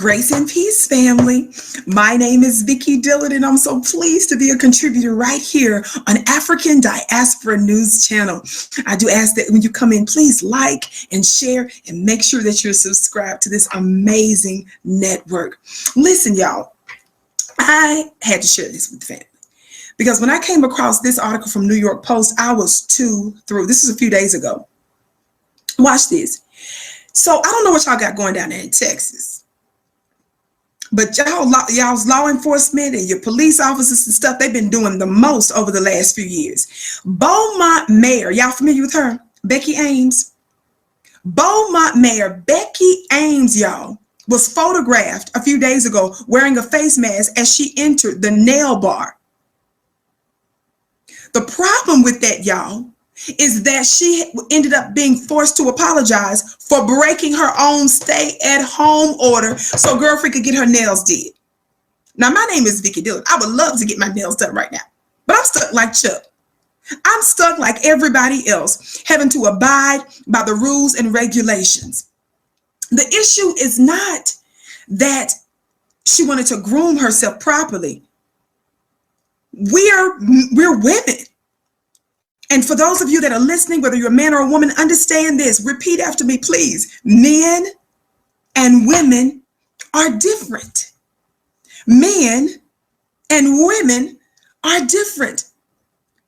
Grace and peace, family. My name is Becky Dillon, and I'm so pleased to be a contributor right here on African Diaspora News Channel. I do ask that when you come in, please like and share and make sure that you're subscribed to this amazing network. Listen, y'all, I had to share this with the family because when I came across this article from New York Post, I was too through. This is a few days ago. Watch this. So I don't know what y'all got going down there in Texas. But y'all's law enforcement and your police officers and stuff, they've been doing the most over the last few years. Beaumont Mayor, y'all familiar with her? Becky Ames. Beaumont Mayor Becky Ames, y'all, was photographed a few days ago wearing a face mask as she entered the nail bar. The problem with that, y'all, is that she ended up being forced to apologize for breaking her own stay-at-home order so girlfriend could get her nails did. Now, my name is Becky Dillon. I would love to get my nails done right now, but I'm stuck like Chuck. I'm stuck like everybody else, having to abide by the rules and regulations. The issue is not that she wanted to groom herself properly. We're women. And for those of you that are listening, whether you're a man or a woman, understand this. Repeat after me, please. Men and women are different. Men and women are different.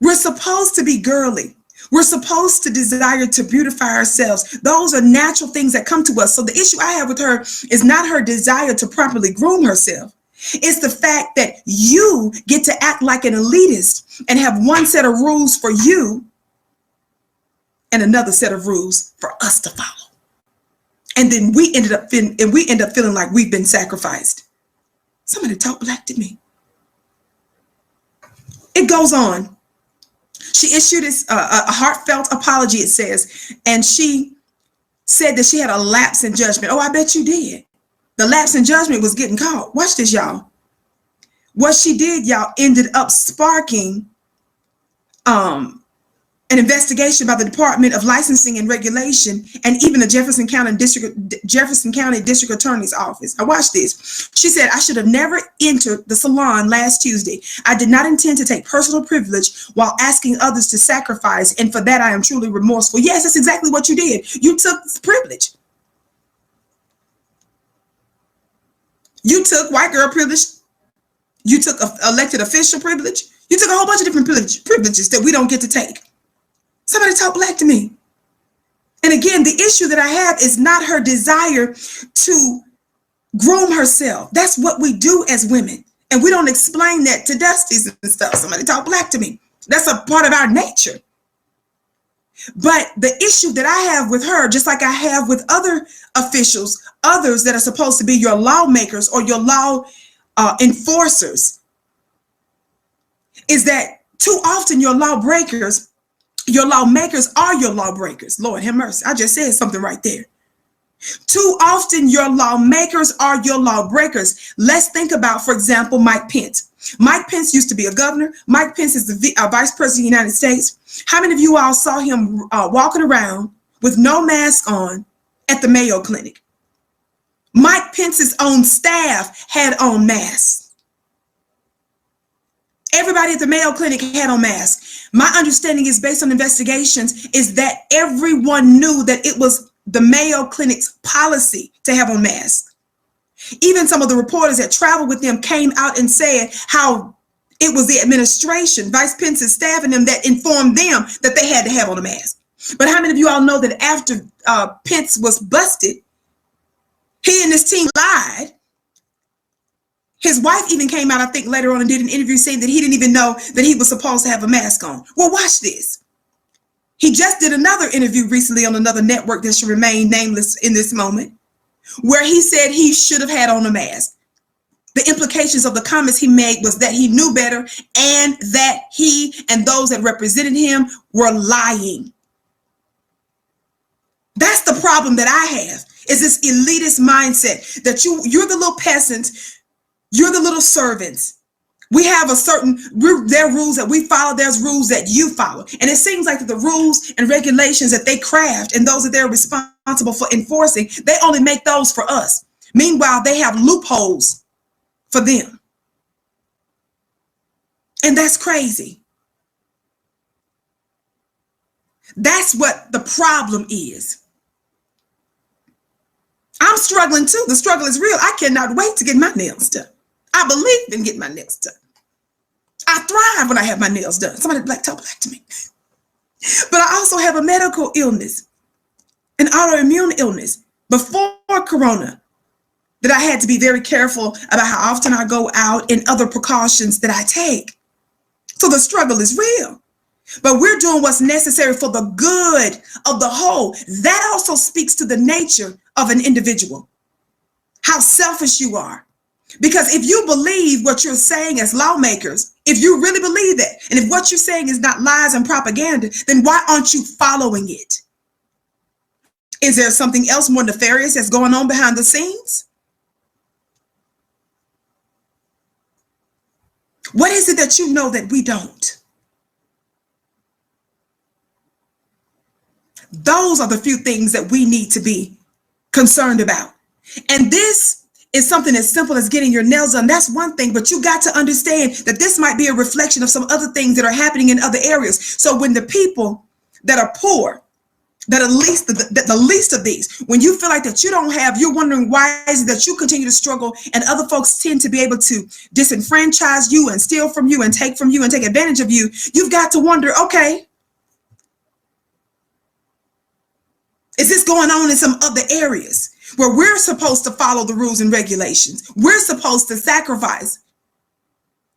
We're supposed to be girly. We're supposed to desire to beautify ourselves. Those are natural things that come to us. So the issue I have with her is not her desire to properly groom herself. It's the fact that you get to act like an elitist and have one set of rules for you and another set of rules for us to follow. And then we end up feeling like we've been sacrificed. Somebody talk black to me. It goes on. She issued a heartfelt apology, it says, and she said that she had a lapse in judgment. Oh, I bet you did. The lapse in judgment was getting caught. Watch this, y'all. What she did, y'all, ended up sparking an investigation by the Department of Licensing and Regulation and even the Jefferson County District Attorney's Office. Now watch this. She said, I should have never entered the salon last Tuesday. I did not intend to take personal privilege while asking others to sacrifice, and for that I am truly remorseful. Yes, that's exactly what you did. You took privilege. You took white girl privilege. You took elected official privilege. You took a whole bunch of different privileges that we don't get to take. Somebody talk black to me. And again, the issue that I have is not her desire to groom herself. That's what we do as women. And we don't explain that to Dusties and stuff. Somebody talk black to me. That's a part of our nature. But the issue that I have with her, just like I have with other officials, others that are supposed to be your lawmakers or your law enforcers, is that too often your lawmakers are your lawbreakers. Lord have mercy. I just said something right there. Too often your lawmakers are your lawbreakers. Let's think about, for example, Mike Pence. Mike Pence used to be a governor. Mike Pence is the vice president of the United States. How many of you all saw him walking around with no mask on at the Mayo Clinic? Mike Pence's own staff had on masks. Everybody at the Mayo Clinic had on masks. My understanding is, based on investigations, is that everyone knew that it was the Mayo Clinic's policy to have on masks. Even some of the reporters that traveled with them came out and said how it was the administration, Vice Pence's staff and them, that informed them that they had to have on a mask. But how many of you all know that after Pence was busted, he and his team lied? His wife even came out, I think, later on and did an interview saying that he didn't even know that he was supposed to have a mask on. Well, watch this. He just did another interview recently on another network that should remain nameless in this moment, where he said he should have had on a mask. The implications of the comments he made was that he knew better and that he and those that represented him were lying. That's the problem that I have, is this elitist mindset that you're the little peasants, you're the little servants. We have there are rules that we follow, there's rules that you follow. And it seems like the rules and regulations that they craft and those that they're responsible for enforcing, they only make those for us. Meanwhile, they have loopholes for them. And that's crazy. That's what the problem is. I'm struggling too. The struggle is real. I cannot wait to get my nails done. I believe in getting my nails done. I thrive when I have my nails done. Somebody talk black to me. But I also have a medical illness, an autoimmune illness before Corona, that I had to be very careful about how often I go out and other precautions that I take. So the struggle is real. But we're doing what's necessary for the good of the whole. That also speaks to the nature of an individual, how selfish you are. Because if you believe what you're saying as lawmakers, if you really believe that, and if what you're saying is not lies and propaganda, then why aren't you following it? Is there something else more nefarious that's going on behind the scenes? What is it that you know that we don't? Those are the few things that we need to be concerned about. And this is something as simple as getting your nails done. That's one thing, but you got to understand that this might be a reflection of some other things that are happening in other areas. So when the people that are poor, that are the least of these, when you feel like that you don't have, you're wondering why is it that you continue to struggle and other folks tend to be able to disenfranchise you and steal from you and take advantage of you, you've got to wonder, okay, is this going on in some other areas where we're supposed to follow the rules and regulations? We're supposed to sacrifice,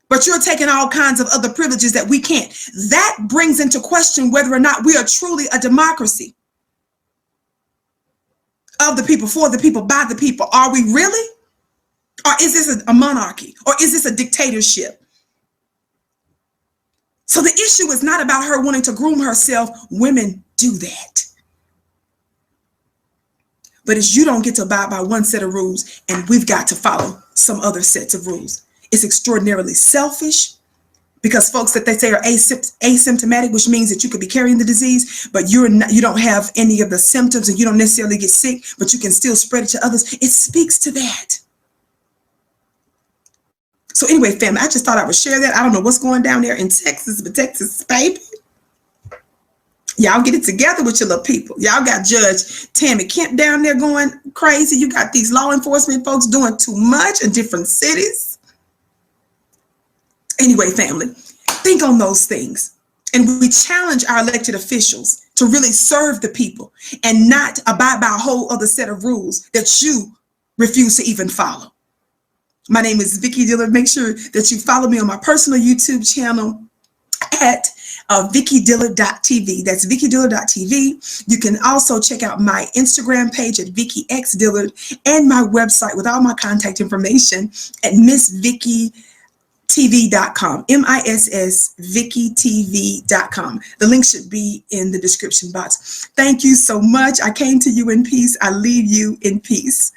but you're taking all kinds of other privileges that we can't. That brings into question whether or not we are truly a democracy of the people, for the people, by the people. Are we really? Or is this a monarchy? Or is this a dictatorship? So the issue is not about her wanting to groom herself. Women do that. But it's you don't get to abide by one set of rules and we've got to follow some other sets of rules. It's extraordinarily selfish because folks that they say are asymptomatic, which means that you could be carrying the disease, but you don't have any of the symptoms and you don't necessarily get sick, but you can still spread it to others. It speaks to that. So anyway, family, I just thought I would share that. I don't know what's going down there in Texas, but Texas, baby. Y'all get it together with your little people. Y'all got Judge Tammy Kemp down there going crazy. You got these law enforcement folks doing too much in different cities. Anyway, family, think on those things. And we challenge our elected officials to really serve the people and not abide by a whole other set of rules that you refuse to even follow. My name is Vicky Dillard. Make sure that you follow me on my personal YouTube channel at VickyDillard.tv. That's VickyDillard.tv. You can also check out my Instagram page at VickyXDillard and my website with all my contact information at MissVickyTV.com. MissVickyTV.com. The link should be in the description box. Thank you so much. I came to you in peace. I leave you in peace.